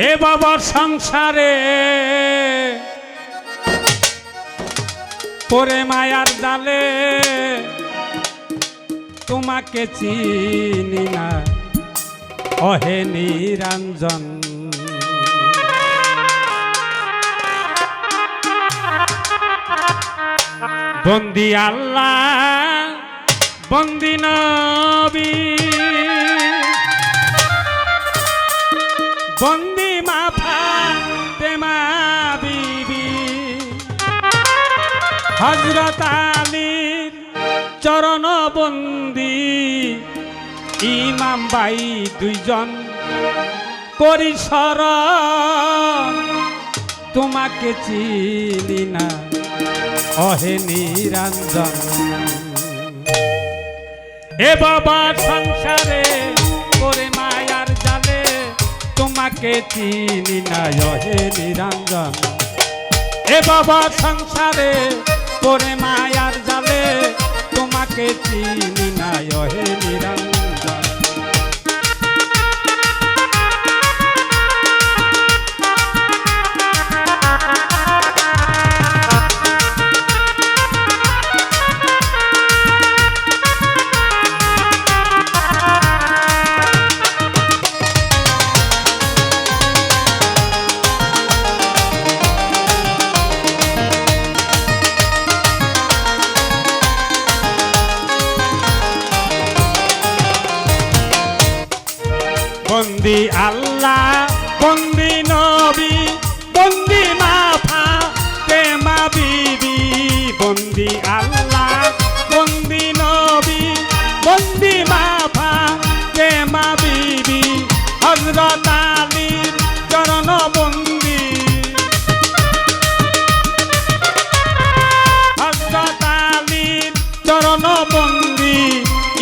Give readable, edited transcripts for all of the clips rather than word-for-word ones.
এ বাবার সংসারে পরে মায়ার জালে তোমাকে চিনি না অহে নিরঞ্জন। বন্দি আল্লাহ বন্দি নবী বন্দি মা ফাতেমা বিবি হযরত আলীর চরণ বন্দি ইমাম ভাই দুইজন করি শরণ তোমাকে চিনি না অহে নিরঞ্জন। এ বাবার সংসারে করে মায়ার জালে তোমাকে চিনি না অহে নিরঞ্জন। এ বাবার সংসারে করে মায়ার জালে তোমাকে চিনি না অহে নিরঞ্জন। বন্দি আল্লাহ বন্দি নবী বন্দি মা ফাতেমা বিবি বন্দি আল্লাহ বন্দি নবী বন্দি মা ফাতেমা বিবি হযরত আলীর চরণ বন্দি হযরত আলীর চরণ বন্দি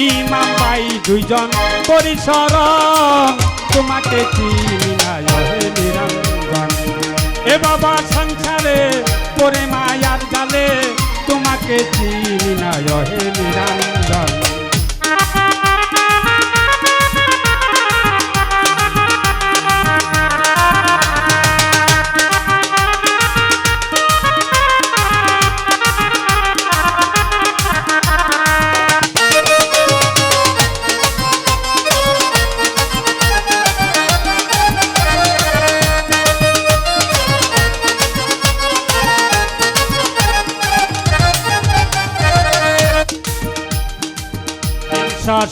ইমাম ভাই দুইজন পরিশরণ তোমাকে চিনি না অহে নিরঞ্জন। এ বাবা সংসারে পরে মায়ার জালে তোমাকে চিনি না অহে নিরঞ্জন।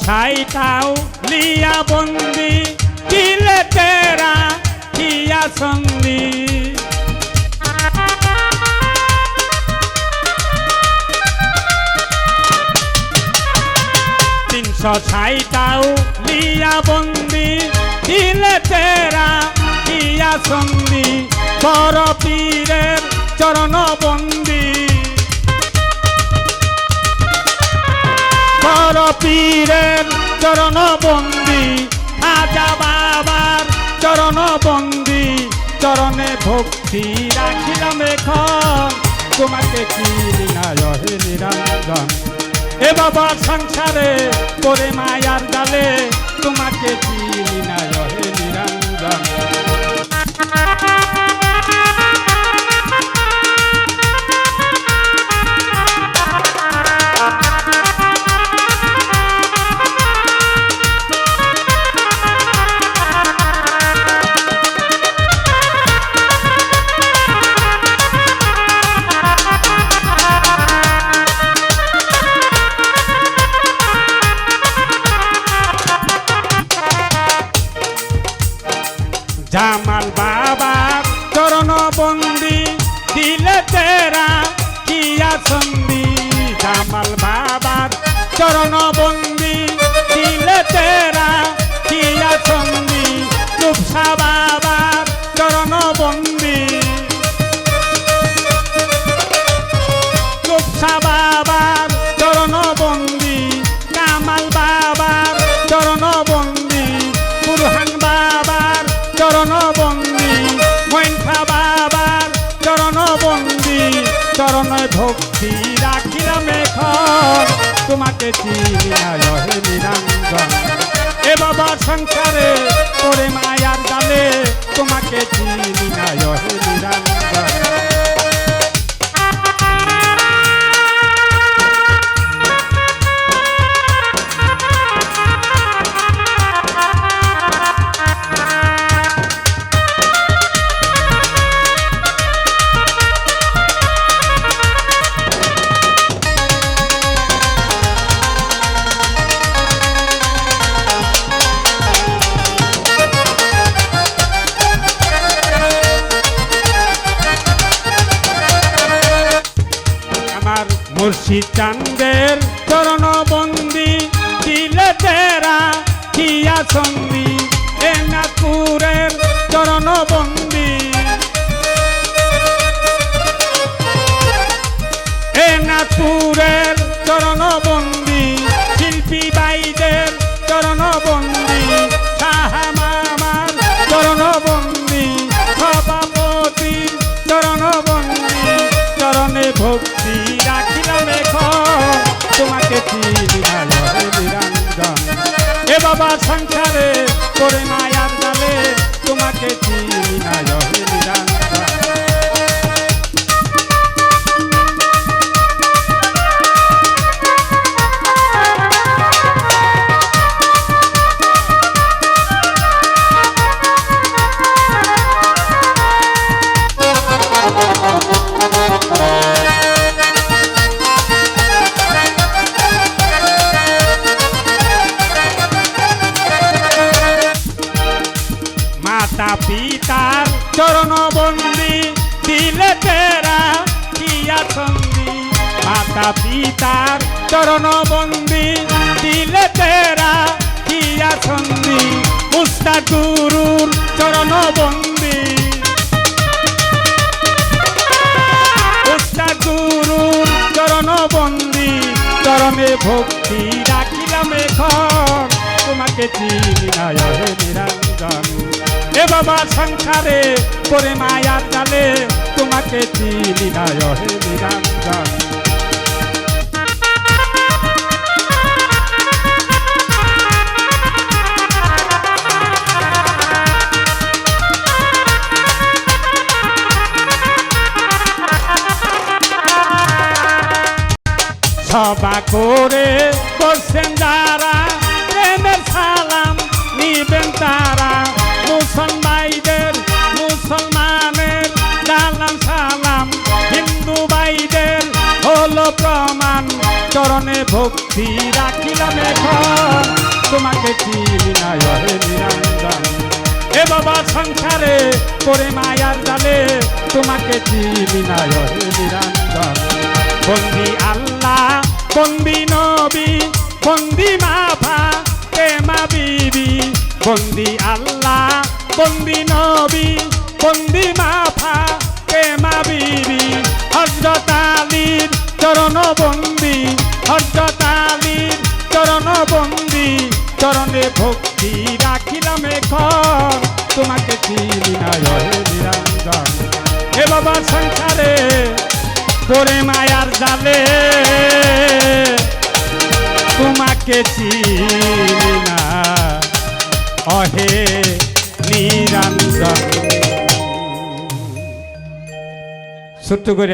সাইটাও লিয়া বন্দি দিলে তেরা কিয়া সন্ধি তিনশো সাইটাও লিয়া বন্দি দিলে তেরা কিয়া সন্ধি বড় পীরের চরণ বন্দি বড় পীরের চরণ বন্দি খাজা বাবার চরণ বন্দি চরণে ভক্তি রাখিলাম এখন তোমাকে চিনি না অহে নিরঞ্জন। এ বাবার সংসারে পরে মায়ার জালে তোমাকে চিনি না অহে নিরঞ্জন। জামাল বাবার চরণ বন্দি দিলে তেরা কিয়া সন্ধি জামাল বাবার চরণ বন্দি দিলে তেরা কিয়া সন্ধি চুপসা বাবার চরণ বন্দি চুপসা বাবার চরণ বন্দি কামাল বাবার চরণ বন্দি বুরহান বাবার চরণ বন্দি মৈনখা বাবার চরণ বন্দি চরণ ভক্তি রাখিলাম এখন তোমাকে চিনি না হে নিরঞ্জন। এ বাবা সংসারে পরে মায়ার জালে তোমাকে চিনি না হে নিরঞ্জন। মুর্শিদ চান্দের চরণ বন্দি দিলে তেরা কিয়া সন্ধি এ নাথপুরের চরণ বন্দি এ নাথপুরের চরণ বন্দি শিল্পী বাইদের চরণ বন্দি সাহা মামার চরণ বন্দি সভাপতি চরণ বন্দি চরণে ভক্তি রাখিলাম এখন তোমাকে চিনি না হে নিরঞ্জন। এ বাবা সংসারে করে মায়ার জালে তোমাকে চিনি না হে নিরঞ্জন। মাতা পিতার চরণ বন্দি দিলে তেরা কিয়া সন্ধি মাতা পিতার চরণ বন্দি দিলে তেরা কিয়া সন্ধি উস্তাদ গুরুর চরণ বন্দি উস্তাদ গুরুর চরণ বন্দি চরণে ভক্তি রাখিলাম এখন তোমাকে চিনি না হে নিরঞ্জন। এ বাবা সংসারে করে মায়ার জালে তোমাকে চিনি না হে নিরঞ্জন। সভা করে বসছেন যারা প্রেমের সালাম নিবেন তারা মুসলমানদের মুসলমানের সালাম সালাম হিন্দু ভাইদের হলো প্রমাণ চরণে ভক্তি রাখিলাম এখন তোমাকে চিনি না হে নিরঞ্জন। এ বাবা সংসারে করে মায়ার জালে তোমাকে চিনি না হে নিরঞ্জন। বন্দি আল্লাহ বন্দি নবী বন্দি মা ফাতেমা বিবি বন্দি আল্লাহ বন্দি নবী বন্দি মা ফাতেমা বিবি হযরত আলীর চরণ বন্দি হযরত আলীর চরণ বন্দি চরণে ভক্তি রাখিলাম এখন তোমাকে চিনি না হে নিরঞ্জন। হে বাবা সংসারে পরে মায়ার জালে তোমাকে চিনি না হে নিরঞ্জন। ছোট্ট করে